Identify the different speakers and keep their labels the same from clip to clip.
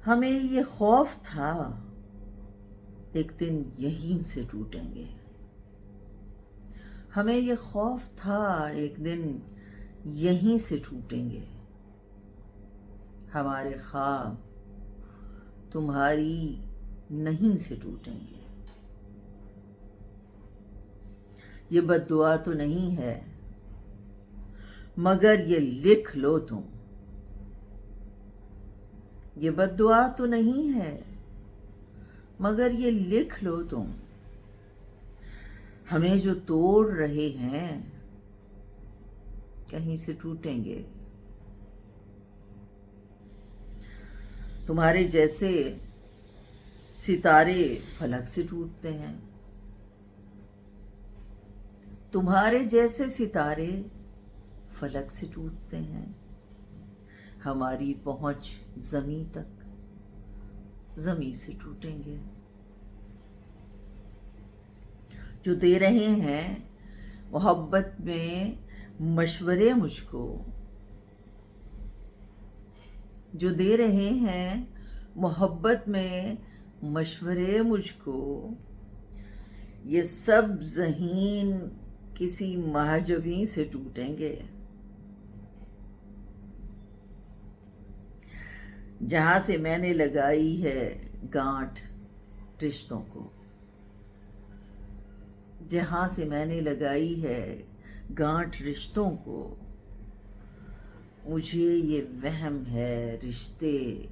Speaker 1: हमें ये खौफ था एक दिन यहीं से टूटेंगे। हमें ये खौफ था एक दिन यहीं से टूटेंगे। हमारे ख्वाब तुम्हारी नहीं से टूटेंगे। ये बद्दुआ तो नहीं है, मगर ये लिख लो तुम। ये बद्दुआ तो नहीं है, मगर ये लिख लो तुम। हमें जो तोड़ रहे हैं कहीं से टूटेंगे। तुम्हारे जैसे सितारे फलक से टूटते हैं। तुम्हारे जैसे सितारे फलक से टूटते हैं। हमारी पहुंच जमी तक जमी से टूटेंगे। जो दे रहे हैं मोहब्बत में मशवरे मुझको, जो दे रहे हैं मोहब्बत में मशवरे मुझको, ये सब ज़हीन किसी महजबी से टूटेंगे। जहाँ से मैंने लगाई है गांठ रिश्तों को, जहाँ से मैंने लगाई है गांठ रिश्तों को, मुझे ये वहम है रिश्ते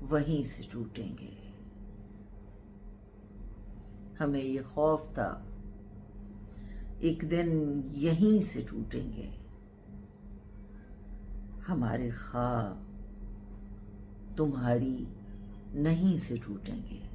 Speaker 1: वहीं से टूटेंगे। हमें ये खौफ था एक दिन यहीं से टूटेंगे। हमारे ख्वाब तुम्हारी नहीं से टूटेंगे।